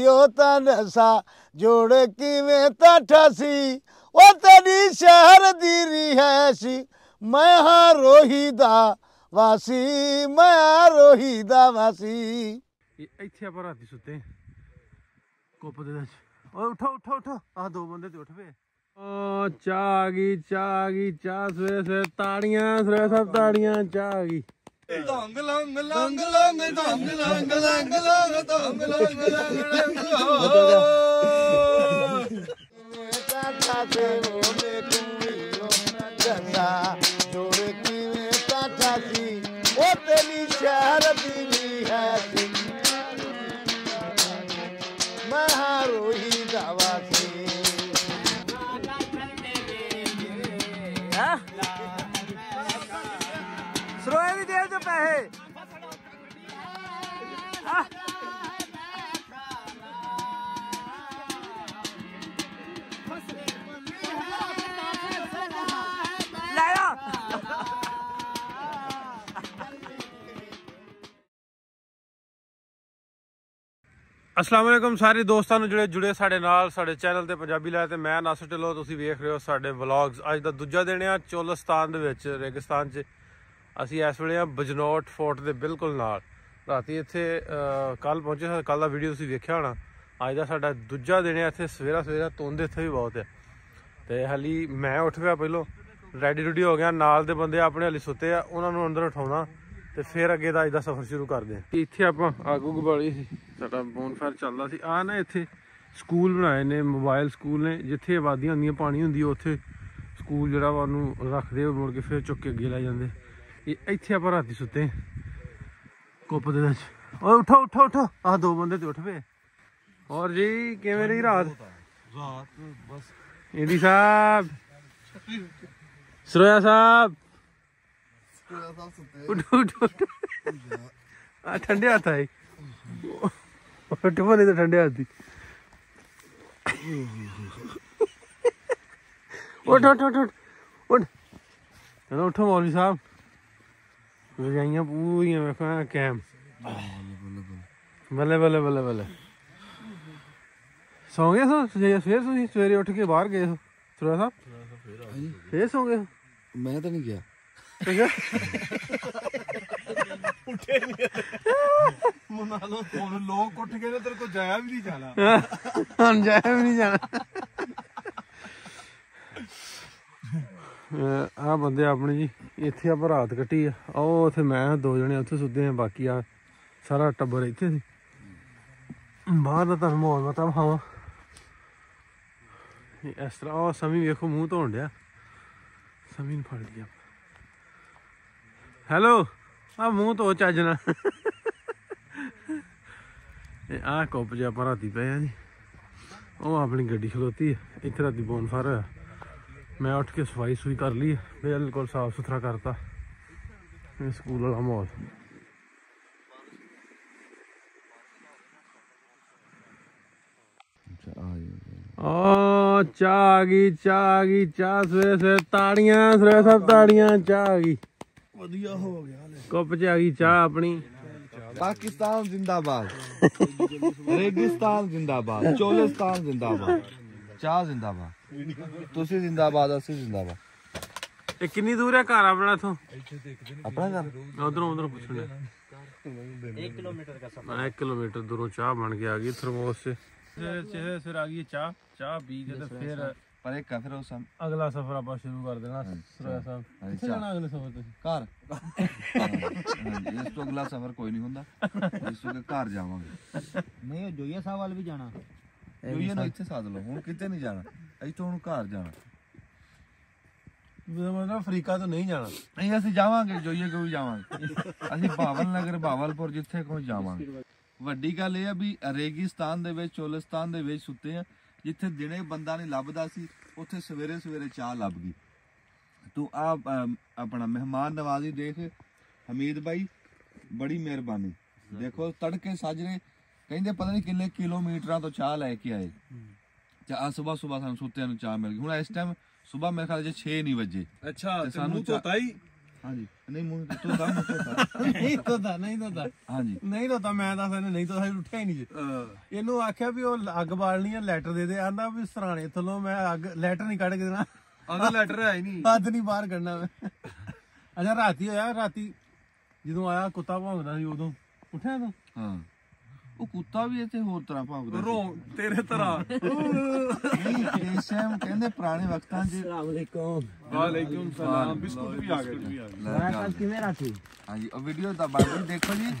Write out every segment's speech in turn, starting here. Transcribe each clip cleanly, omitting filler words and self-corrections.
ओ तनसा जोड़ किवें ताठासी ओ तेरी शहर दी रिहायशी मैं हाँ रोही दा वासी मैं हाँ रोही दा वासी। ਇੱਥੇ ਆਪਾਂ ਰਾਤੀ ਸੁੱਤੇ ਕੁੱਪ ਦੇ ਵਿੱਚ। ਓਏ ਉਠੋ ਉਠੋ ਉਠੋ ਆਹ ਦੋ ਬੰਦੇ ਤੇ ਉੱਠ ਪਏ। ਚਾਹ ਆ ਗਈ ਚਾਹ ਸਵੇਰੇ ਸਵੇਰੇ ਤਾੜੀਆਂ ਸਵੇਰੇ ਸਭ ਤਾੜੀਆਂ ਚਾਹ ਆ ਗਈ। ਦੰਗ ਲੰਗ ਲੰਗ ਲੰਗ ਦੰਗ ਲੰਗ ਲੰਗ ਲੰਗ ਦੰਗ ਲੰਗ ਲੰਗ जोड़ किवें ताठासी ओ तेरी शहर दी है मैं हाँ रोही दा वासी। ਸਰੋਏ ਦੀ ਜੇਬ ਚ ਪੈਸੇ ਲੈ ਆ। अस्सलाम वालेकुम सारे दोस्तों ਨੂੰ ਜਿਹੜੇ ਜੁੜੇ ਸਾਡੇ ਨਾਲ ਸਾਡੇ ਚੈਨਲ ਤੇ ਪੰਜਾਬੀ ਲਾਈਵ ਤੇ ਮੈਂ ਨਾਸਰ ਢਿੱਲੋਂ ਤੁਸੀਂ ਵੇਖ ਰਹੇ ਹੋ ਸਾਡੇ ਵਲੌਗਸ। ਅੱਜ ਦਾ ਦੂਜਾ ਦਿਨ ਆ ਚੋਲਿਸਤਾਨ ਦੇ ਵਿੱਚ ਰੇਗਿਸਤਾਨ 'ਚ। ਅਸੀਂ ਇਸ ਵੇਲੇ ਆ ਬਜਨੌਟ ਫੋਰਟ ਦੇ ਬਿਲਕੁਲ ਨਾਲ। ਰਾਤੀ ਇੱਥੇ ਕੱਲ ਪਹੁੰਚੇ, ਕੱਲ ਦਾ ਵੀਡੀਓ ਤੁਸੀਂ ਵੇਖਿਆ ਹੋਣਾ। ਅੱਜ ਦਾ ਸਾਡਾ ਦੂਜਾ ਦਿਨ ਆ ਇੱਥੇ। ਸਵੇਰਾ ਧੁੰਦ ਇੱਥੇ ਵੀ ਬਹੁਤ ਆ ਤੇ ਹਾਲੀ ਮੈਂ ਉੱਠ ਪਿਆ ਪਹਿਲੋਂ, ਰੈਡੀ ਹੋ ਗਿਆ। ਨਾਲ ਦੇ ਬੰਦੇ ਆਪਣੇ ਹਾਲੀ ਸੁੱਤੇ ਆ, ਉਹਨਾਂ ਨੂੰ ਅੰਦਰ ਉਠਾਉਣਾ ਤੇ ਫਿਰ ਅੱਗੇ ਦਾ ਅੱਜ ਦਾ ਸਫ਼ਰ ਸ਼ੁਰੂ ਕਰਦੇ ਹਾਂ। ਇੱਥੇ ਆਪਾਂ ਆਗੂ ਗਬਾਲੀ ਸੀ, ਸਾਡਾ ਬੋਨਫਾਇਰ ਚੱਲਦਾ ਸੀ। ਆਹ ਨਾ ਇੱਥੇ ਸਕੂਲ ਬਣਾਏ ਨੇ, ਮੋਬਾਈਲ ਸਕੂਲ ਨੇ। ਜਿੱਥੇ ਆਬਾਦੀਆਂ ਹੁੰਦੀਆਂ ਪਾਣੀ ਹੁੰਦੀ ਉੱਥੇ ਸਕੂਲ ਜਿਹੜਾ ਵਾ ਉਹਨੂੰ ਰੱਖਦੇ ਮੁੜ ਕੇ ਫਿਰ ਚੁੱਕ ਕੇ ਅੱਗੇ ਲੈ ਜਾਂਦੇ। ਇਹ ਇੱਥੇ ਆਪਾਂ ਰਾਤੀ ਸੁੱਤੇ ਕੁੱਪ ਦੇ ਵਿੱਚ। ਓਏ ਉਠੋ ਉਠੋ ਉਠੋ ਆਹ ਦੋ ਬੰਦੇ ਤੇ ਉੱਠ ਪਏ। ਹੋਰ ਜੀ ਕਿਵੇਂ ਰਹੀ ਰਾਤ? बस ईडी साहब, सरोया साहब उठो उठो ठंडे हाथ आए उठो नहीं तो ठंडे हाथ उठ उठ उठ उठ चलो उठो मौलवी साहब। रजाइयां पूरियां वेखो कैम बल्ले बल्ले बल्ले बल्ले। सौ गए सो फिर सवेरे उठ के बाहर गए सो सरोया साहब? फिर सो गए? मैं तो नहीं गया। लोग उठ गए तेरे को जाया भी नहीं जाना। जाया भी नहीं जाना। आ बंदे अपने जी इत्थे आप रात कट्टी आ। ਉਹ ਉੱਥੇ ਮੈਂ ਦੋ ਜਣੇ ਉੱਥੇ ਸੁੱਤੇ ਆ, ਬਾਕੀ ਆ ਸਾਰਾ ਟੱਬਰ ਇੱਥੇ ਸੀ। ਬਾਹਰ ਦਾ ਤੁਹਾਨੂੰ ਮਾਹੌਲ ਪਤਾ ਵਿਖਾਵਾਂ। ਇਸ ਤਰ੍ਹਾਂ ਉਹ ਸਮੀ ਵੇਖੋ ਮੂੰਹ ਧੋਣ ਡਿਆ। ਸਮੀ ਨੂੰ ਫੜ ਲਿਆ। ਹੈਲੋ ਆ ਮੂੰਹ ਧੋ ਚੱਜ ਨਾਲ। ਆਹ ਕੁੱਪ 'ਚ ਆਪਾਂ ਰਾਤੀ ਪਏ ਆ ਜੀ। ਉਹ ਆਪਣੀ ਗੱਡੀ ਖਲੋਤੀ ਹੈ ਇੱਥੇ। ਰਾਤੀ ਬੋਨਫਾਇਰ ਹੋਇਆ, ਮੈਂ ਉੱਠ ਕੇ ਸਫਾਈ ਸੁਈ ਕਰ ਲਈ, ਬਿਲਕੁਲ ਸਾਫ ਸੁਥਰਾ ਕਰਤਾ ਸਕੂਲ ਵਾਲਾ ਮਾਹੌਲ। ਚਾਹ ਆ ਗਈ ਚਾਹ ਸਵੇਰੇ ਸਵੇਰੇ ਤਾੜੀਆਂ ਸਵੇਰੇ ਸਭ ਤਾੜੀਆਂ ਚਾਹ ਆ ਗਈ। ਵਧੀਆ ਹੋ ਗਿਆ ਕੁੱਪ 'ਚ ਆ ਗਈ ਚਾਹ ਆਪਣੀ। पाकिस्तान जिंदाबाद, रेगिस्तान जिंदाबाद, चोलिस्तान जिंदाबाद, चाह जिंदाबाद, तुसी जिंदाबाद, असी जिंदाबाद। ਇਹ ਕਿੰਨੀ ਦੂਰ ਹੈ ਘਰ ਆਪਣਾ ਇੱਥੋਂ? अपना घर ਉਧਰੋਂ ਪੁੱਛਣਾ 1 किलोमीटर दूरों चाह बन के आ गई थर्मोस से। फिर आ गई चाह पी के तो फिर पर एक फिर उस अगला सफर आप शुरू कर देना। सरोया साहब किथे जाना अगले सफर ते? घर इस तो अगला सफर कोई नहीं हुंदा, इस तो घर जावांगे। नहीं जोइया साहब वाल भी जाना, जोइया नु इत्थे साध लो, हुन किते नहीं जाना, इत्थों हुन घर जाना। मतलब अफ्रीका तो नहीं जाना? नहीं ਅਸੀਂ ਜਾਵਾਂਗੇ, जोइया को भी ਜਾਵਾਂਗੇ। ਅਸੀਂ ਭਾਵਲ ਨਗਰ ਭਾਵਲਪੁਰ ਜਿੱਥੇ ਕੋਈ ਜਾਵਾਂਗੇ। ਵੱਡੀ ਗੱਲ ਇਹ ਆ ਵੀ ਰੇਗਿਸਤਾਨ ਦੇ ਵਿੱਚ ਚੋਲਿਸਤਾਨ ਦੇ ਵਿੱਚ ਸੁੱਤੇ ਆ। ਜਿੱਥੇ ਦਿਨੇ ਬੰਦਾ ਨਹੀਂ ਲੱਭਦਾ ਸੀ ਉੱਥੇ ਸਵੇਰੇ ਸਵੇਰੇ ਚਾਹ ਲੱਭ ਗਈ। ਤੂੰ ਆ ਆਪਣਾ ਮਹਿਮਾਨ ਨਵਾਜ਼ੀ ਦੇਖ ਹਮੀਦ ਭਾਈ, ਬੜੀ ਮਿਹਰਬਾਨੀ। ਦੇਖੋ ਤੜਕੇ ਸਾਜਰੇ ਕਹਿੰਦੇ ਪਤਾ ਨਹੀਂ ਕਿੰਨੇ ਕਿਲੋਮੀਟਰਾਂ ਤੋਂ ਚਾਹ ਲੈ ਕੇ ਆਏ। ਚਾਹ ਸੁਬਾਹ ਸਾਨੂੰ ਸੁੱਤਿਆਂ ਨੂੰ ਚਾਹ ਮਿਲ ਗਈ। ਹੁਣ ਇਸ ਟਾਈਮ ਸੁਬਾਹ ਮੇਰੇ ਖਿਆਲ 'ਚ 6 ਨਹੀਂ ਵਜੇ। ਅੱਛਾ ਸਾਨੂੰ ਧੋਤਾ ਹੀ ਹਾਂਜੀ ਨਹੀਂ ਮੂੰਹ ਧੋਤਾ ਨਹੀਂ ਧੋਤਾ ਹਾਂਜੀ ਨਹੀਂ ਧੋਤਾ ਮੈਂ ਦੱਸ ਇਹਨੇ ਨਹੀਂ ਧੋਤਾ ਉੱਠਿਆ ਹੀ ਨਹੀਂ ਜੀ ਇਹਨੂੰ ਆਖਿਆ ਵੀ ਉਹ ਅੱਗ ਬਾਲਣੀ ਆ ਲੈਟਰ ਦੇ ਦੇ ਆਂਦਾ ਵੀ ਸਰਾਣੇ ਥੱਲੋਂ ਮੈਂ ਅੱਗ ਲੈਟਰ ਨਹੀਂ ਕੱਢ ਕੇ ਦੇਣਾ ਆਂਦਾ ਲੈਟਰ ਹੈ ਹੀ ਨਹੀਂ ਹੱਥ ਨਹੀਂ ਬਾਹਰ ਕੱਢਣਾ ਮੈਂ ਅੱਛਾ ਰਾਤੀ ਹੋਇਆ ਰਾਤੀ ਜਦੋਂ ਆਇਆ ਕੁੱਤਾ ਭੌਂਕਦਾ ਸੀ ਉਦੋਂ ਉੱਠਿਆ ਤੂੰ ਹਾਂ ਉਹ ਕੁੱਤਾ ਵੀ ਇੱਥੇ ਹੋਰ ਤਰ੍ਹਾਂ ਭੌਂਕਦਾ ਰੋ ਤੇਰੇ ਤਰ੍ਹਾਂ ਇਸ ਟਾਈਮ ਕਹਿੰਦੇ ਪੁਰਾਣੇ ਵਕਤਾਂ 'ਚ ਵਾਲੇਕੁਮ ਸਲਾਮ ਬਿਸਕੁਟ ਵੀ ਆ ਗਏ ਮੈਂ ਕਿਵੇਂ ਰਾਤੀ ਹਾਂਜੀ ਉਹ ਵੀਡੀਓ ਤਾਂ ਬਾਕੀ ਦੇਖੋ ਜੀ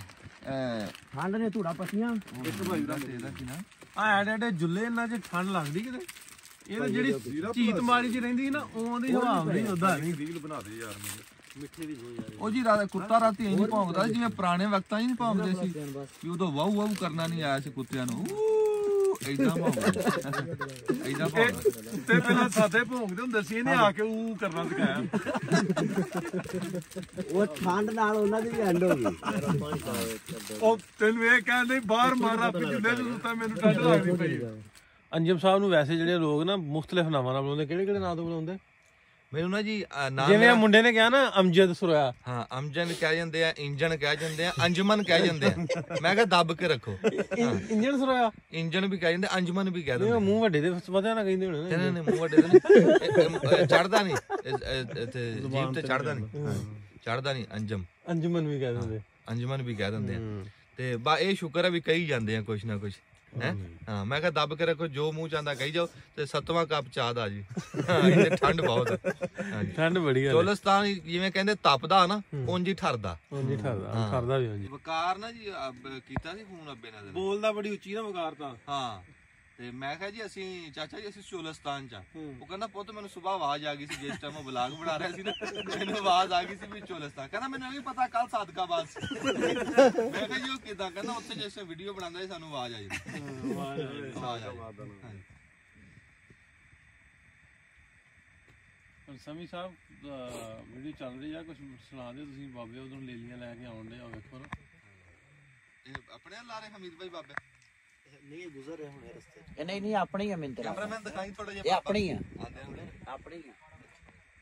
ਠੰਡ ਨੇ ਧੂੜਾ ਪੱਟੀਆਂ ਇੱਕ ਭਾਈ ਦਾ ਇਹਦਾ ਕੀ ਨਾ ਆ ਐਡੇ ਜੁੱਲੇ ਇਹਨਾਂ 'ਚ ਠੰਡ ਲੱਗਦੀ ਕਿਤੇ ਇਹ ਤਾਂ ਜਿਹੜੀ ਚੀਤ ਮਾਰੀ 'ਚ ਰਹਿੰਦੀ ਨਾ ਉਹਦੀ ਹਵਾ ਆਉਂਦੀ ਉਦਾਂ ਨਹੀਂ ਰੀਲ ਬਣਾ ਦੇ ਯਾਰ ਮਿੱਠੇ ਦੀ ਉਹ ਜੀ ਰਾਤ ਕੁੱਤਾ ਰਾਤੀ ਇੰਜ ਭੌਂਕਦਾ ਜਿਵੇਂ ਪੁਰਾਣੇ ਵਕਤਾਂ 'ਚ ਨਹੀਂ ਭੌਂਕਦੇ ਸੀ ਕਿ ਉਦੋਂ ਵਾਹੂ ਕਰਨਾ ਨਹੀਂ ਆਇਆ ਸੀ ਕੁੱਤਿਆਂ ਨੂੰ ਏਦਾਂ ਭੌਂਕਦਾ ਏਦਾਂ ਭੌਂਕਦਾ ਤੇ ਪਹਿਲਾਂ ਸਾਦੇ ਭੌਂਕਦੇ ਹੁੰਦੇ ਸੀ ਇਹਨੇ ਆ ਕੇ ਉਹ ਕਰਨਾ ਸਿਖਾਇਆ ਉਹ ਠੰਡ ਨਾਲ ਉਹਨਾਂ ਦੀ ਵੀ ਐਂਡ ਹੋ ਗਈ ਉਹ ਤੈਨੂੰ ਇਹ ਕਹਿੰਦੇ ਬਾਹਰ ਮਾਰਾ ਪਿੱਛੇ ਨੂੰ ਤਾਂ ਮੈਨੂੰ ਠੰਡ ਲੱਗਦੀ ਪਈ ਅੰਜਮ ਸਾਹਿਬ ਨੂੰ ਵੈਸੇ ਜਿਹੜੇ ਲੋਕ ਨਾ ਮੁxtਲਫ ਨਾਵਾਂ ਨਾਲ ਬੁਲਾਉਂਦੇ ਕਿਹੜੇ ਨਾਂ ਤੋਂ ਬੁਲਾਉਂਦੇ ਮੈਨੂੰ ਨਾ ਜੀ ਨਾਮ ਜਿਵੇਂ ਆ ਮੁੰਡੇ ਨੇ ਕਿਹਾ ਨਾ ਅਮਜਦ ਸੁਰਾਇਆ ਹਾਂ ਅਮਜਦ ਕਹਿ ਜਾਂਦੇ ਆ ਇੰਜਨ ਕਹਿ ਜਾਂਦੇ ਆ ਅੰਜਮਨ ਕਹਿ ਜਾਂਦੇ ਆ ਮੈਂ ਕਿਹਾ ਦੱਬ ਕੇ ਰੱਖੋ ਇੰਜਨ ਸੁਰਾਇਆ ਇੰਜਨ ਵੀ ਕਹਿ ਜਾਂਦੇ ਅੰਜਮਨ ਵੀ ਕਹਿ ਦਿੰਦੇ ਮੂੰਹ ਵੱਡੇ ਦੇ ਵਧਿਆ ਨਾ ਕਹਿੰਦੇ ਹੋਣੇ ਨਹੀਂ ਮੂੰਹ ਵੱਡੇ ਦੇ ਚੜਦਾ ਨਹੀਂ ਇੱਥੇ ਜੀਭ ਤੇ ਚੜਦਾ ਨਹੀਂ ਅੰਜਮਨ ਵੀ ਕਹਿ ਦਿੰਦੇ ਅੰਜਮਨ ਵੀ ਕਹਿ ਦਿੰਦੇ ਆ ਤੇ ਬਾ ਇਹ ਸ਼ੁਕਰ ਹੈ ਵੀ ਕਹੀ ਜਾਂਦੇ ਆ ਕੁਛ ਨਾ ਕੁਛ ਹਾਂ ਮੈਂ ਕਿਹਾ ਦੱਬ ਕੇ ਰੱਖੋ ਜੋ ਮੂੰਹ ਚਾਹੁੰਦਾ ਕਹੀ ਜਾਓ ਤੇ 7ਵਾਂ ਕੱਪ ਚਾਹ ਦਾ ਜੀ ਇੱਥੇ ਠੰਡ ਬਹੁਤ ਠੰਡ ਬੜੀ ਹੈ ਚੋਲਿਸਤਾਨ ਜਿਵੇਂ ਕਹਿੰਦੇ ਤਪਦਾ ਨਾ ਉਂਝ ਹੀ ਠਰਦਾ ਠਰਦਾ ਵੀ ਹਾਂਜੀ ਵਕਾਰ ਨਾ ਜੀ ਕੀਤਾ ਸੀ ਫੋਨ ਅੱਬੇ ਨਾਲ ਬੋਲਦਾ ਬੜੀ ਉੱਚੀ ਨਾ ਵਕਾਰ ਤਾਂ ਹਾਂ ਤੇ ਮੈਂ ਕਿਹਾ ਜੀ ਅਸੀਂ ਚਾਚਾ ਜੀ ਅਸੀਂ ਚੋਲਿਸਤਾਨ ਚ ਉਹ ਕਹਿੰਦਾ ਪੁੱਤ ਮੈਨੂੰ ਸਵੇਰ ਆਵਾਜ਼ ਆ ਗਈ ਸੀ ਜਿਸ ਟਾਈਮ ਉਹ ਵਲੌਗ ਬਣਾ ਰਿਹਾ ਸੀ ਨਾ ਮੈਨੂੰ ਆਵਾਜ਼ ਆ ਗਈ ਸੀ ਵੀ ਚੋਲਿਸਤਾਨ ਕਹਿੰਦਾ ਮੈਨੂੰ ਇਹ ਵੀ ਪਤਾ ਕੱਲ ਸਾਦਕਾਬਾਦ ਸੀ ਮੈਂ ਕਿਹਾ ਜੀ ਉਹ ਕਿਦਾਂ ਕਹਿੰਦਾ ਉੱਥੇ ਜਿਸ ਵੀਡੀਓ ਬਣਾਉਂਦਾ ਸੀ ਸਾਨੂੰ ਆਵਾਜ਼ ਆਈ ਸਮੀ ਸਾਹਿਬ ਵੀਡੀਓ ਚੱਲ ਰਹੀ ਆ ਕੁਝ ਸੁਣਾ ਦਿਓ ਤੁਸੀਂ ਬਾਬੇ ਉਧਰੋਂ ਲੇਲੀਆਂ ਲੈ ਕੇ ਆਉਣ ਦੇ ਆ ਵੇਖੋ ਨਾ ਇਹ ਆਪਣੇ ਲਾ ਰਹੇ ਹਮੀਦ ਭਾਈ ਬਾਬੇ ਨਹੀਂ ਗੁਜ਼ਰ ਰਹੇ ਹੁਣ ਰਸਤੇ ਨਹੀਂ ਆਪਣੀ ਆ ਮਿੰਟ ਕੈਮਰਾਮੈਨ ਦਿਖਾਈ ਥੋੜਾ ਜਿਹਾ ਇਹ ਆਪਣੀ ਆ ਆਪਣੀ ਆ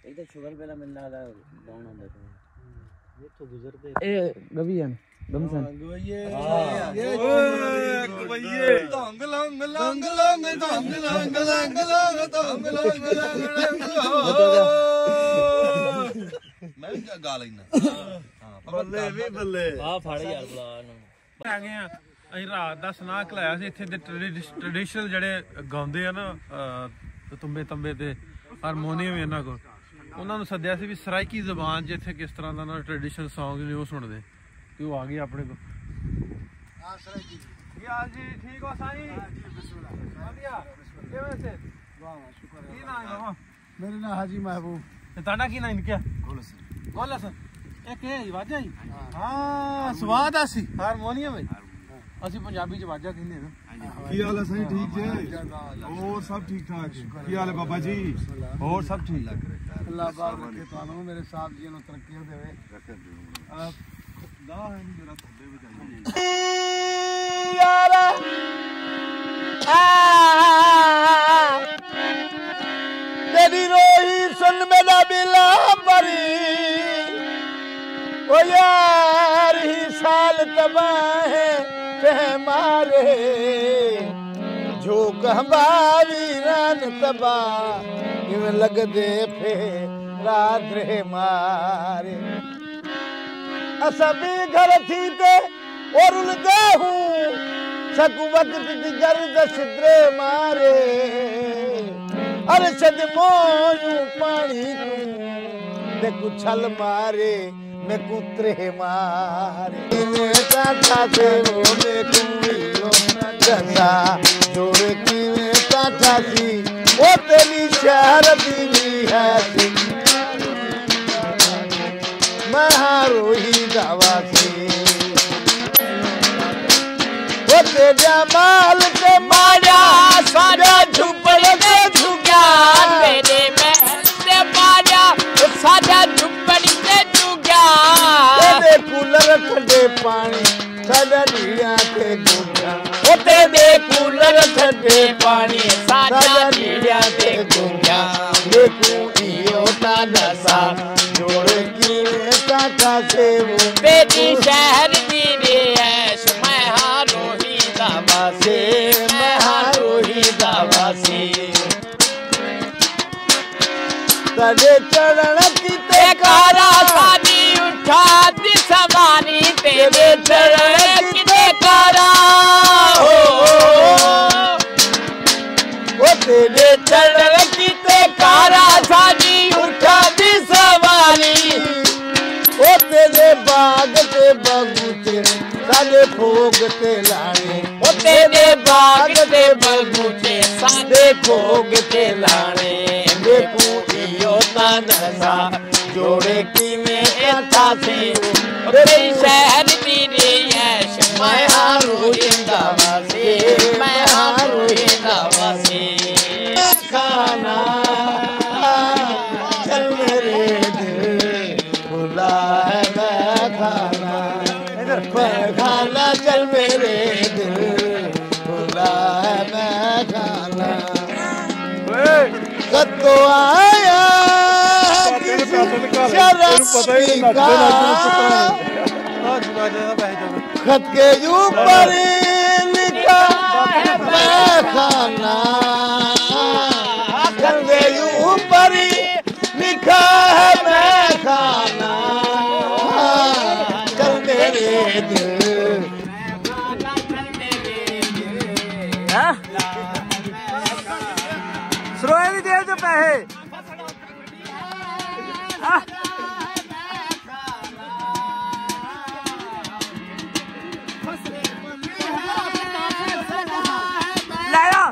ਇਹ ਤਾਂ ਸ਼ੁਗਰ ਪਹਿਲਾਂ ਮਿਲਣਾ ਦਾ ਡਾਊਨ ਹੁੰਦਾ ਇਹ ਤੋਂ ਗੁਜ਼ਰਦੇ ਇਹ ਗਵੀਆਂ ਗਮਸਨ ਗਵਈਏ ਧੰਗ ਲੰਗ ਲੰਗ ਲੰਗ ਧੰਗ ਲੰਗ ਲੰਗ ਲੰਗ ਧੰਗ ਲੰਗ ਲੰਗ ਮੈਂ ਵੀ ਗਾ ਲੈਣਾ ਹਾਂ ਬੱਲੇ ਵੀ ਬੱਲੇ ਆ ਫੜ ਯਾਰ ਬੁਲਾ ਇਹਨੂੰ ਆ ਗਏ ਆ ਅਸੀਂ ਰਾਤ ਦਾ ਸੁਨਾਹ ਖਲਾਇਆ ਸੀ ਇੱਥੇ ਦੇ ਟ੍ਰੈਡੀਸ਼ਨਲ ਜਿਹੜੇ ਗਾਉਂਦੇ ਆ ਨਾ ਤੁੰਬੇ ਤੇ ਹਾਰਮੋਨੀਅਮ ਇਹਨਾਂ ਕੋਲ ਉਹਨਾਂ ਨੂੰ ਸੱਦਿਆ ਸੀ ਵੀ ਸਰਾਇਕੀ ਜ਼ਬਾਨ 'ਚ ਇੱਥੇ ਕਿਸ ਤਰ੍ਹਾਂ ਦਾ ਨਾ ਟ੍ਰੈਡੀਸ਼ਨਲ ਸੌਂਗ ਨੇ ਉਹ ਸੁਣਦੇ ਤੇ ਉਹ ਆ ਗਏ ਆਪਣੇ ਕੋਲ ਹਾਂ ਸਰਾਇਕੀ ਕੀ ਹਾਲ ਜੀ ਠੀਕ ਹੋ ਸਾਈਂ ਵਧੀਆ ਕਿਵੇਂ ਸੇ ਵਾਹ ਸ਼ੁਕਰ ਹੈ ਕੀ ਨਾਮ ਹੈ ਬਾਬਾ ਮੇਰੇ ਨਾਲ ਹਾਜੀ ਮਹਿਬੂਬ ਤੇ ਤੁਹਾਡਾ ਕੀ ਨਾਮ ਕਿਆ ਗੋਲਸ ਇਹ ਕੀ ਵਾਜਾ ਹੀ ਹਾਂ ਸਵਾਦ ਆ ਸੀ ਹਾਰਮੋਨੀਅਮ ਹੈ ਅਸੀਂ ਪੰਜਾਬੀ ਚ ਵਾਜਾ ਕਹਿੰਦੇ ਨਾ ਕੀ ਹਾਲ ਹੈ ਸਹੀ ਠੀਕ ਜੇ ਹੋਰ ਸਭ ਠੀਕ ਠਾਕ ਕੀ ਹਾਲ ਹੈ ਬਾਬਾ ਜੀ ਹੋਰ ਸਭ ਠੀਕ ਅੱਲਾਹ ਬਾਰ ਰੱਖੇ ਤੁਹਾਨੂੰ ਮੇਰੇ ਸਾਹਿਬ ਜੀ ਨੂੰ ਤਰੱਕੀ ਦੇਵੇ ਦਾ ਹੈ ਨਹੀਂ ਮੇਰਾ ਥੱਲੇ ਵਜਾਈ ਯਾਰਾ ਤੇਰੀ ਰੋਹੀ ਸੁਣ ਮੇਰਾ ਬਿਲਾ ਬਰੀ ओ यार ही साल तबाह पे मारे जो कहबावी रान तबाह इवें लग दे फे रात रे मारे असा भी घर थी ते और उलदे हूँ सकू वक्त दी गर्द सिद्रे मारे अरे सद मोयू पानी तू ते कुछल मारे मैं कुतरे मारे टाटा से वो मैं कुमियो गंगा जोरे की में टाटा सी वो तेरी शहर दीनी है मैं हारोही दावा सी वो तेरा माल के मारा सारा झुपड़ दे झुका तेरे महल से मारा सारा झुपड़ कूलर ठंडे पानी साडा नीड़ियां ते गूंगा ओते दे कूलर ठंडे पानी साडा नीड़ियां ते गूंगा देखूं इयो ता दसा जोड़ की खासे वो बेटी शहर दी रियाश मैं हाँ रोही दावासी मैं हाँ रोही दावासी तड़े चढ़न किते कारा सादी उठा दी सवारी तेरे चढ़न किते कारा हो ओ तेरे चढ़न किते कारा सादी उठा दी सवारी ओ तेरे बाग ते बगीचे सादे भोग ते लाने ओ तेरे बाग ते बगीचे सादे भोग ते लाने देखो यो तानसा जोड़े की में एथा से तेरी शहर दी रियाश मैं हारू इंदावासी मैं हारू इंदावासी खाना चल मेरे दिल खुला है मैं खाना चल मेरे दिल खुला है मैं खाना कतो आया खत के ऊपर लिखा मैं खाना खत के ऊपर लिखा है मैं खाना चल मेरे दिल सरोए भी दे दो पैसे लाया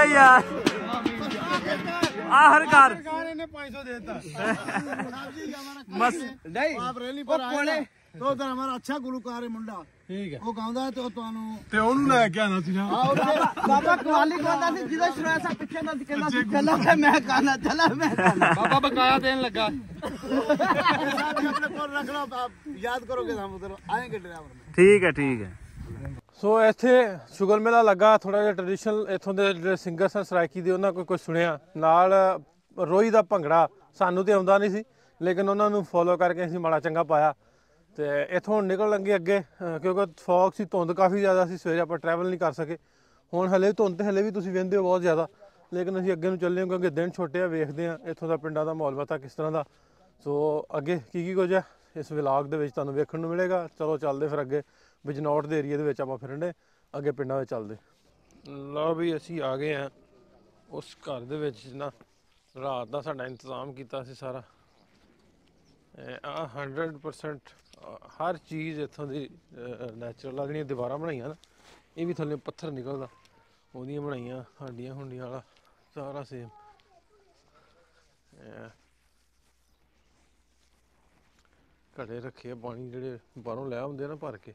यार आखिरकार ने 500 देता मस्त नहीं आप रैली पर आए तो उधर हमारा अच्छा गुलकार है मुंडा ठीक है वो गाਉਂਦਾ ਹੈ ਤੇ ਤੁਹਾਨੂੰ ਤੇ ਉਹਨੂੰ ਲੈ ਕੇ ਆਣਾ ਸੀ ਨਾ ਬਾਬਾ ਕਵਾਲੀ ਕਹਿੰਦਾ ਸੀ ਜਿਹਦਾ ਸ਼ੁਰੂ ਸਾ ਪਿੱਛੇ ਦਾ ਕਹਿੰਦਾ ਸੀ ਚੱਲਾ ਮੈਂ ਖਾਣਾ ਚੱਲਾ ਮੈਂ ਬਾਬਾ ਬਕਾਇਆ ਦੇਣ ਲੱਗਾ ਆਪਣੇ ਕੋਲ ਰੱਖ ਲਓ ਆਪ ਯਾਦ ਕਰੋਗੇ ਹਮ ਉਧਰ ਆਏਗੇ ਡਰਾਈਵਰ ਠੀਕ ਹੈ ਸੋ ਇੱਥੇ ਸ਼ੁਗਰ ਮੇਲਾ ਲੱਗਾ ਥੋੜਾ ਜਿਹਾ ਟ੍ਰੈਡੀਸ਼ਨਲ ਇੱਥੋਂ ਦੇ ਜਿਹੜੇ ਸਿੰਗਰ ਸਨ ਸਰਾਇਕੀ ਦੇ ਉਹਨਾਂ ਕੋਈ ਕੁਝ ਸੁਣਿਆ ਨਾਲ ਰੋਈ ਦਾ ਭੰਗੜਾ ਸਾਨੂੰ ਤੇ ਆਉਂਦਾ ਨਹੀਂ ਸੀ ਲੇਕਿਨ ਉਹਨਾਂ ਨੂੰ ਫੋਲੋ ਕਰਕੇ ਅਸੀਂ ਮਾੜਾ ਚੰਗਾ ਪਾਇਆ ਤੇ ਇੱਥੋਂ ਨਿਕਲ ਲੱਗੇ ਅੱਗੇ ਕਿਉਂਕਿ ਫੌਗ ਸੀ ਧੁੰਦ ਕਾਫੀ ਜ਼ਿਆਦਾ ਸੀ ਸਵੇਰੇ ਆਪਾਂ ਟਰੈਵਲ ਨਹੀਂ ਕਰ ਸਕੇ ਹੁਣ ਹਲੇ ਧੁੰਦ ਤੇ ਹਲੇ ਵੀ ਤੁਸੀਂ ਵੇਖਦੇ ਹੋ ਬਹੁਤ ਜ਼ਿਆਦਾ ਲੇਕਿਨ ਅਸੀਂ ਅੱਗੇ ਨੂੰ ਚੱਲੇ ਹਾਂ ਕਿਉਂਕਿ ਦਿਨ ਛੋਟੇ ਆ ਵੇਖਦੇ ਹਾਂ ਇੱਥੋਂ ਦਾ ਪਿੰਡਾਂ ਦਾ ਮਾਹੌਲ ਪਤਾ ਕਿਸ ਤਰ੍ਹਾਂ ਦਾ ਸੋ ਅੱਗੇ ਕੀ ਕੁਝ ਹੈ ਇਸ ਵਲੌਗ ਦੇ ਵਿੱਚ ਤੁਹਾਨੂੰ ਵੇਖਣ ਨੂੰ ਮਿਲੇਗਾ ਚਲੋ ਚੱਲਦੇ ਫਿਰ ਅੱਗੇ ਬਿਜਨੌਰ ਦੇ ਏਰੀਆ ਦੇ ਵਿੱਚ ਆਪਾਂ ਫਿਰਨੇ ਅੱਗੇ ਪਿੰਡਾਂ ਵਿੱਚ ਚੱਲਦੇ ਲਓ ਵੀ ਅਸੀਂ ਆ ਗਏ ਹਾਂ ਉਸ ਘਰ ਦੇ ਵਿੱਚ ਨਾ ਰਾਤ ਦਾ ਸਾਡਾ ਇੰਤਜ਼ਾਮ ਕੀਤਾ ਸੀ ਸਾਰਾ 100% ਹਰ ਚੀਜ਼ ਇੱਥੋਂ ਦੀ ਨੈਚੁਰਲ ਆ ਜਿਹੜੀਆਂ ਦੀਵਾਰਾਂ ਬਣਾਈਆਂ ਨਾ ਇਹ ਵੀ ਥੱਲੇ ਪੱਥਰ ਨਿਕਲਦਾ ਉਹਦੀਆਂ ਬਣਾਈਆਂ ਹਾਂਡੀਆਂ ਹੁੰਡੀਆਂ ਵਾਲਾ ਸਾਰਾ ਸੇਮ ਘੜੇ ਰੱਖੇ ਆ ਪਾਣੀ ਜਿਹੜੇ ਬਾਹਰੋਂ ਲੈ ਆਉਂਦੇ ਨਾ ਭਰ ਕੇ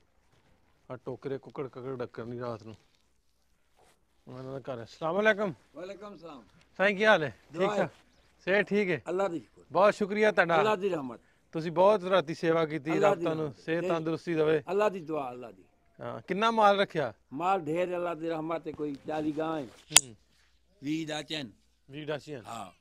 ਆ ਟੋਕਰੇ ਕੁੱਕੜ ਕੱਕੜ ਡੱਕਰ ਨਹੀਂ ਰਾਤ ਨੂੰ ਉਹਨਾਂ ਦਾ ਘਰ अस्सलाम वालेकुम वालेकुम सलाम ਸਾਈਂ ਕੀ ਹਾਲ ਹੈ ਠੀਕ ਠਾਕ ਸੇ ਠੀਕ ਹੈ अल्लाह दी ਬਹੁਤ ਸ਼ੁਕਰੀਆ ਤੁਹਾਡਾ अल्लाह दी रहमत ਤੁਸੀਂ ਬਹੁਤ ਰਾਤੀ ਸੇਵਾ ਕੀਤੀ ਰੱਬ ਤੁਹਾਨੂੰ ਸਿਹਤ ਤੰਦਰੁਸਤੀ ਦੇਵੇ अल्लाह दी दुआ अल्लाह दी ਹਾਂ ਕਿੰਨਾ ਮਾਲ ਰੱਖਿਆ माल ढेर अल्लाह दी रहमत है कोई 40 गाय 20 दाचन ਵੀ ਡਾਸੀਆਂ हां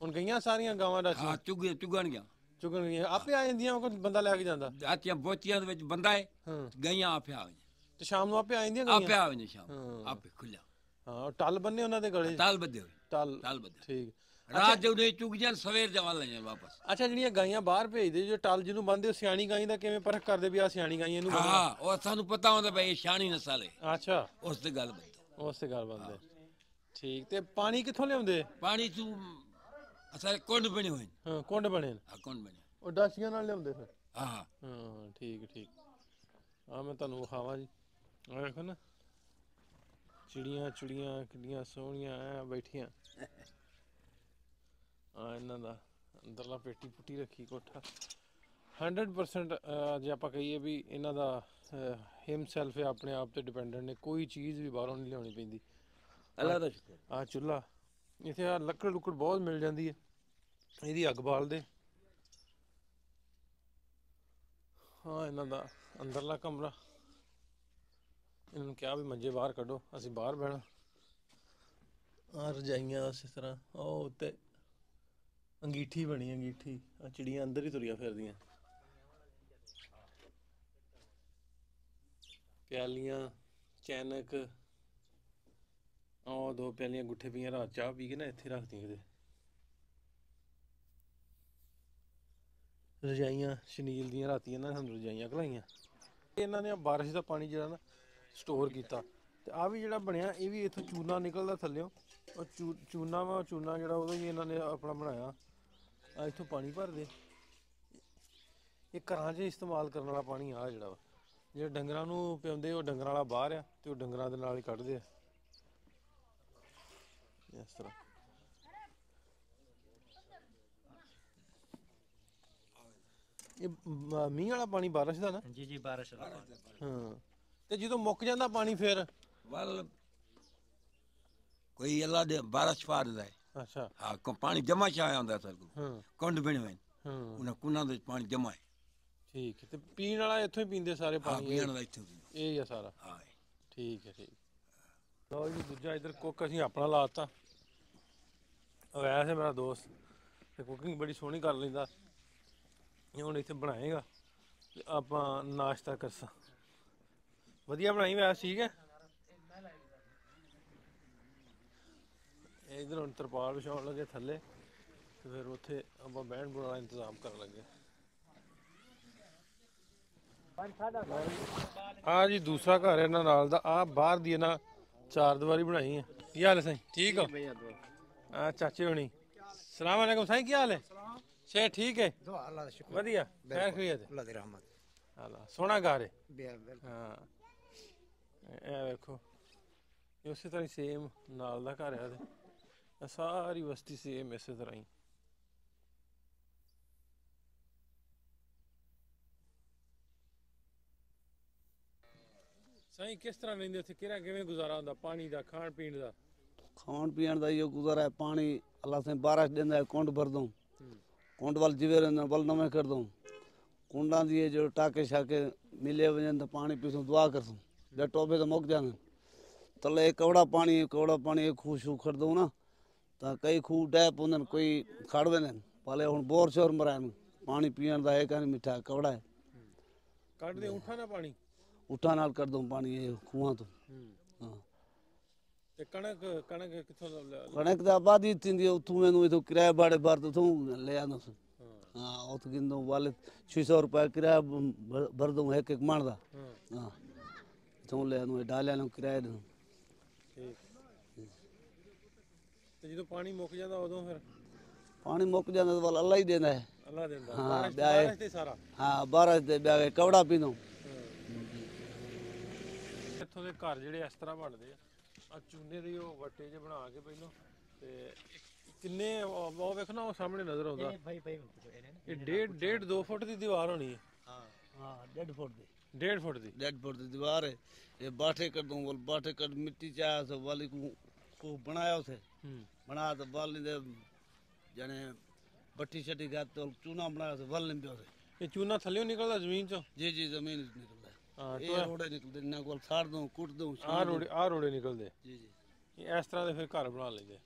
ਹੁਣ ਗਈਆਂ ਸਾਰੀਆਂ ਗਾਵਾਂ ਡਾਸੀਆਂ हां चुगन गया ਚੁਗਣ ਗਈਆਂ ਆਪੇ ਆ ਜਾਂਦੀਆਂ ਕੋਈ ਬੰਦਾ ਲੈ ਕੇ ਜਾਂਦਾ दातियां बोचियां ਦੇ ਵਿੱਚ ਬੰਦਾ ਹੈ ਹਾਂ ਗਈਆਂ ਆਪੇ ਆ ਤੇ ਸ਼ਾਮ ਨੂੰ ਆਪੇ ਆ ਜਾਂਦੀਆਂ ਆਪੇ ਗਈਆਂ ਆਵੇ ਨੇ ਸ਼ਾਮ ਆਪੇ ਖੁੱਲਿਆ ਹਾਂ ਟੱਲ ਬੰਨੇ ਉਹਨਾਂ ਦੇ ਗਲੇ ਤਾਲ ਬੱਦੇ ਟੱਲ ਤਾਲ ਬੱਦੇ ਠੀਕ ਰਾਤ ਜਦੋਂ ਚੁਗ ਜਾਣ ਸਵੇਰ ਜਵਾਨ ਲੈ ਜਾਣ ਵਾਪਸ ਅੱਛਾ ਜਿਹੜੀਆਂ ਗਾਈਆਂ ਬਾਹਰ ਭੇਜਦੇ ਜੋ ਟੱਲ ਜਿਹਨੂੰ ਬੰਨਦੇ ਉਹ ਸਿਆਣੀ ਗਾਈ ਦਾ ਕਿਵੇਂ ਪਰਖ ਕਰਦੇ ਵੀ ਆ ਸਿਆਣੀ ਗਾਈ ਇਹਨੂੰ ਬੰਨ੍ਹਣਾ? ਹਾਂ ਉਹ ਸਾਨੂੰ ਪਤਾ ਹੁੰਦਾ ਬਈ ਇਹ ਸ਼ਾਨੀ ਨਸਲ ਹੈ ਅੱਛਾ ਉਸ ਤੇ ਗੱਲ ਬੱਦੇ ਉਸ ਤੇ ਗੱਲ ਬੰਦੇ ਠੀਕ ਤੇ ਪਾਣੀ ਕਿੱਥੋਂ ਲਿਆਉਂਦੇ ਪਾਣੀ ਤੂੰ ਅਸਲ ਕੁੰਡ ਬਣੇ ਹੋਏ ਹਾਂ ਕੁੰਡ ਬਣੇ ਨੇ ਆ ਕੁੰਡ ਬਣੇ ਉਹ ਡਾਸੀਆਂ ਨਾਲ ਲਿਆਉਂਦੇ ਫਿਰ ਹਾਂ ਹਾਂ ਠੀਕ ਆ ਮੈਂ ਤੁਹਾਨੂੰ ਵਿਖਾਵਾਂ ਜੀ ਆ ਵੇਖੋ ਨਾ ਚਿੜੀਆਂ ਕਿੰਨੀਆਂ ਸੋਹਣੀਆਂ ਐ ਬੈਠੀਆਂ ਆ ਇਹਨਾਂ ਦਾ ਅੰਦਰਲਾ ਪੇਟੀ ਪੁੱਟੀ ਰੱਖੀ ਕੋਠਾ 100% ਜੇ ਆਪਾਂ ਕਹੀਏ ਵੀ ਇਹਨਾਂ ਦਾ ਹਿਮਸੈਲਫ ਹੈ ਆਪਣੇ ਆਪ ਤੇ ਡਿਪੈਂਡੈਂਟ ਨੇ ਕੋਈ ਚੀਜ਼ ਵੀ ਬਾਹਰੋਂ ਨਹੀਂ ਲਿਆਉਣੀ ਪੈਂਦੀ ਅੱਲਾਹ ਦਾ ਸ਼ੁਕਰ ਆ ਚੁੱਲ੍ਹਾ ਇੱਥੇ ਆ ਲੱਕੜ ਲੁੱਕੜ ਬਹੁਤ ਮਿਲ ਜਾਂਦੀ ਹੈ ਇਹਦੀ ਅੱਗ ਬਾਲਦੇ हाँ इन्हां दा अंदरला कमरा इन्होंने क्या भी मंजे बाहर कड्डो असीं बाहर बहना रजाइयां इस तरह उत्ते अंगीठी बनी अंगीठी चिड़ियां अंदर ही तुरियां फिरदियां प्यालियां चैनक दो प्यालियां गुट्ठे पियां रात चाह पी के ना इत्थे रख दियां किते रजाइयां शनील दियां राती इन्हां ने सानूं रजाइयां घलाइयां इन्हां ने बारिश का पानी जिहड़ा ना स्टोर किया ते आ भी जिहड़ा बनिया ये भी इत्थों चूना निकलदा थल्लेओं और चूना जिहड़ा ओह्दा भी इन्हां ने अपना बनाया इत्थों पानी भरदे ये घरां च इस्तेमाल करने वाला पानी आ जिहड़ा जेह्ड़ा डंगरां नूं पिआउंदे ओह् डंगरां वाला बाहर आ ते ओह् डंगरां दे नाल ही कड्ढदे आ इस तरह ये मींह वाला पानी बारिश दा ना जी बारिश दा हाँ ते ਜਦੋਂ ਮੁੱਕ ਜਾਂਦਾ ਪਾਣੀ ਫਿਰ वल कोई अल्लाह दे बारिश फाड़दा है अच्छा हाँ पानी जमा छाया होंदा सर को हाँ कुंड बने हुए हाँ उन्हें कुंडां दे पानी जमा है ठीक है ते पीण वाला इत्थों ही पींदे सारे हाँ पानी पीण दा इत्थों ये ही है सारा हाँ ठीक है लो जी दूजा इधर कुक असीं अपना लाता वैसे मेरा दोस्त ते कुकिंग बड़ी सोहनी कर लैंदा ये हुण इत्थे बनाएगा ते आपां नाश्ता करसा वधिया बनाई वैसे ठीक है इधर हम तरपाल बिछाउण लगे थल्ले ते फिर उत्थे आपां बैठण बुहण दा इंतजाम करन लगे हाँ जी दूसरा घर है इन्हां नाल दा बाहर दी इन्हां चार दीवारी बनाई है की हाल है साईं ठीक हो चाचे होनी सलाम अलैकुम साईं की हाल है शे ठीक है वधिया खैर खैरियत अल्लाह दी रहमत सोहना घर है बिल्कुल हाँ वेखो उस तरह सेम नाल दा घर है सारी बस्ती सेम इस तरह ही साईं किस तरह रहिंदे उत्थे किवें गुजारा हुंदा पानी दा खाण पीण दा खाण पीण दा इहो गुजारा है पानी अल्लाह से बारिश ॾींदा है कुंड भरदूं कुंड वाल जिवे रहंदा वल नवें करदूं कुंडां दी जो टाके शाके मिले वञनि त पानी पीसूं दुआ करसूं जे टोबे तो मुक जान तले कवड़ा पानी खूह शू खड़दूं ना त कई खूह डैप हुंदन कोई खड़ वेंदन भले हुण बोर शोर मराइनि पानी पीअण दा है कान मिठा कवड़ा है कढदे ऊठां ना पानी उठा नाल कर दूं पानी ये खूहां तो हाँ ते कणक किथों कणक दा आबादी थींदी है उथूं वेंदूं इथों किराया भाड़े भर तो उथूं ले आंदुसि हाँ उत गिनदूं वाले 600 रुपया किराया भर दूं एक मण दा हाँ इथों ले आंदूं डालियां नूं किराया ॾिनूं ठीक ते ਜਦੋਂ ਪਾਣੀ ਮੁੱਕ ਜਾਂਦਾ ਉਦੋਂ ਫਿਰ पानी मुक जांदा तो वाल अल्लाह ही देंदा है ਅੱਲਾ ਦਿੰਦਾ हाँ ਬਾਰਿਸ਼ ਤੇ ਸਾਰਾ हाँ बारिश दे ब्याह कवड़ा पींदूं ਇੱਥੋਂ ਦੇ ਘਰ ਜਿਹੜੇ ਇਸ ਤਰ੍ਹਾਂ ਬਣਦੇ ਆ ਚੂਨੇ ਦੇ ਉਹ ਵੱਟੇ ਜਿਹੇ ਬਣਾ ਕੇ ਪਹਿਲਾਂ ਤੇ ਕਿੰਨੇ ਉਹ ਵੇਖੋ ਨਾ ਉਹ ਸਾਹਮਣੇ ਨਜ਼ਰ ਆਉਂਦਾ ਇਹ 1.5 2 ਫੁੱਟ ਦੀ ਦੀਵਾਰ ਹੋਣੀ ਹੈ हाँ 1.5 फुट दी 1.5 फुट दी 1.5 फुट दी दीवार है ये बाठे कर दूं वाल बाठे कर मिट्टी चाहे तो वाली को बनाया उसे बना तो वाल दे जाने बट्टी छटी गा तो चूना बनाया तो वाल नहीं से ਇਹ ਚੂਨਾ ਥੱਲੇ ਨਿਕਲਦਾ ਜ਼ਮੀਨ ਚੋਂ जी जी जमीन निकलता है ਹਾਂ ये रोड़े निकलते ना को साड़ दूं कूट दूं ਆ ਰੋੜੇ ਨਿਕਲਦੇ जी जी ਇਹ ਇਸ ਤਰ੍ਹਾਂ ਦੇ ਫਿਰ ਘਰ ਬਣਾ ਲੈਂਦੇ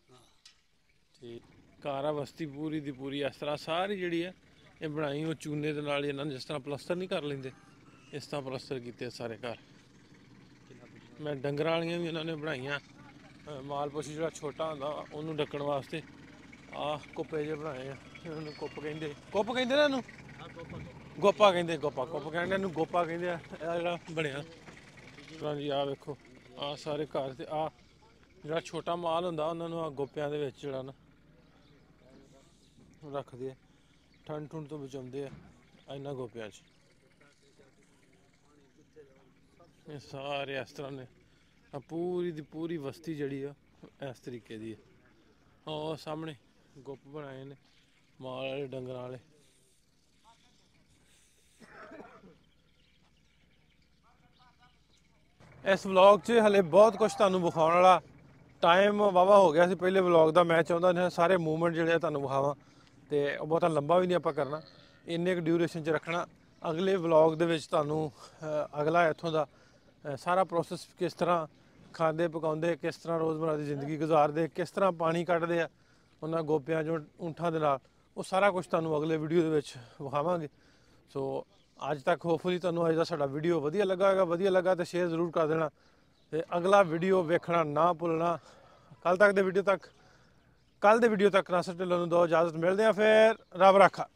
ਠੀਕ ਘਰ ਆ ਬਸਤੀ ਪੂਰੀ ਦੀ ਪੂਰੀ ਇਸ ਤਰ੍ਹਾਂ ਸਾਰੀ ਜਿਹੜੀ ਹੈ ਇਹ ਬਣਾਈ ਉਹ ਚੂਨੇ ਦੇ ਨਾਲ ਇਹਨਾਂ ਨੇ ਜਿਸ ਤਰ੍ਹਾਂ ਪਲਸਤਰ ਨਹੀਂ ਕਰ ਲੈਂਦੇ ਇਸ ਤਰ੍ਹਾਂ ਪਲਸਤਰ ਕੀਤੇ ਸਾਰੇ ਘਰ ਮੈਂ ਡੰਗਰਾਂ ਵਾਲੀਆਂ ਵੀ ਇਹਨਾਂ ਨੇ ਬਣਾਈਆਂ ਮਾਲ ਪਸ਼ੂ ਜਿਹੜਾ ਛੋਟਾ ਹੁੰਦਾ ਉਹਨੂੰ ਢੱਕਣ ਵਾਸਤੇ ਆਹ ਕੁੱਪੇ ਜਿਹੇ ਬਣਾਏ ਆ ਉਹਨੂੰ ਕੁੱਪ ਕਹਿੰਦੇ ਨਾ ਇਹਨੂੰ ਗੋਪਾ ਕਹਿੰਦੇ ਕੁੱਪ ਕਹਿੰਦੇ ਇਹਨੂੰ ਗੋਪਾ ਕਹਿੰਦੇ ਆ ਇਹ ਜਿਹੜਾ ਬਣਿਆ ਹਾਂਜੀ ਆਹ ਵੇਖੋ ਆਹ ਸਾਰੇ ਘਰ ਤੇ ਆਹ ਜਿਹੜਾ ਛੋਟਾ ਮਾਲ ਹੁੰਦਾ ਉਹਨਾਂ ਨੂੰ ਆ ਗੋਪਿਆਂ ਦੇ ਵਿੱਚ ਜਿਹੜਾ ਨਾ ਰੱਖਦੇ ਆ ਠੰਡ ਠੁੰਡ ਤੋਂ ਬਚਾਉਂਦੇ ਆ ਇਹਨਾਂ ਗੋਪਿਆਂ 'ਚ ਇਹ ਸਾਰੇ ਇਸ ਤਰ੍ਹਾਂ ਨੇ ਆ ਪੂਰੀ ਦੀ ਪੂਰੀ ਬਸਤੀ ਜਿਹੜੀ ਆ ਇਸ ਤਰੀਕੇ ਦੀ ਹੈ ਉਹ ਸਾਹਮਣੇ ਗੁੱਪ ਬਣਾਏ ਨੇ ਮਾਲ ਵਾਲੇ ਡੰਗਰਾਂ ਵਾਲੇ ਇਸ ਵਲੌਗ 'ਚ ਹਲੇ ਬਹੁਤ ਕੁਝ ਤੁਹਾਨੂੰ ਵਿਖਾਉਣ ਵਾਲਾ ਟਾਈਮ ਵਾਵਾ ਹੋ ਗਿਆ ਸੀ ਪਹਿਲੇ ਵਲੌਗ ਦਾ ਮੈਂ ਚਾਹੁੰਦਾ ਸਾਰੇ ਮੂਵਮੈਂਟ ਜਿਹੜੇ ਆ ਤੁਹਾਨੂੰ ਵਿਖਾਵਾਂ ਤੇ ਬਹੁਤਾ ਲੰਬਾ ਵੀ ਨਹੀਂ ਆਪਾਂ ਕਰਨਾ ਇੰਨੇ ਕੁ ਡਿਊਰੇਸ਼ਨ 'ਚ ਰੱਖਣਾ ਅਗਲੇ ਵਲੌਗ ਦੇ ਵਿੱਚ ਤੁਹਾਨੂੰ ਅਗਲਾ ਇੱਥੋਂ ਦਾ ਸਾਰਾ ਪ੍ਰੋਸੈਸ ਕਿਸ ਤਰ੍ਹਾਂ ਖਾਂਦੇ ਪਕਾਉਂਦੇ, ਕਿਸ ਤਰ੍ਹਾਂ ਰੋਜ਼ਮਰਾ ਦੀ ਜ਼ਿੰਦਗੀ ਗੁਜ਼ਾਰਦੇ, ਕਿਸ ਤਰ੍ਹਾਂ ਪਾਣੀ ਕੱਢਦੇ ਆ ਉਹਨਾਂ ਗੋਪਿਆਂ ਚੋਂ ਊਂਠਾਂ ਦੇ ਨਾਲ, ਉਹ ਸਾਰਾ ਕੁਝ ਤੁਹਾਨੂੰ ਅਗਲੇ ਵੀਡੀਓ ਦੇ ਵਿੱਚ ਵਿਖਾਵਾਂਗੇ। ਸੋ ਅੱਜ ਤੱਕ ਹੋਪਫੁਲੀ ਤੁਹਾਨੂੰ ਅੱਜ ਦਾ ਸਾਡਾ ਵੀਡੀਓ ਵਧੀਆ ਲੱਗਾ ਹੋਵੇਗਾ। ਵਧੀਆ ਲੱਗਾ ਤਾਂ ਸ਼ੇਅਰ ਜ਼ਰੂਰ ਕਰ ਦੇਣਾ ਤੇ ਅਗਲਾ ਵੀਡੀਓ ਵੇਖਣਾ ਨਾ ਭੁੱਲਣਾ। ਕੱਲ ਦੇ ਵੀਡੀਓ ਤੱਕ ਨਾਸਰ ਢਿੱਲੋਂ ਨੂੰ ਦਿਓ ਇਜਾਜ਼ਤ। ਮਿਲਦੇ ਆ ਫਿਰ, ਰੱਬ ਰਾਖਾ।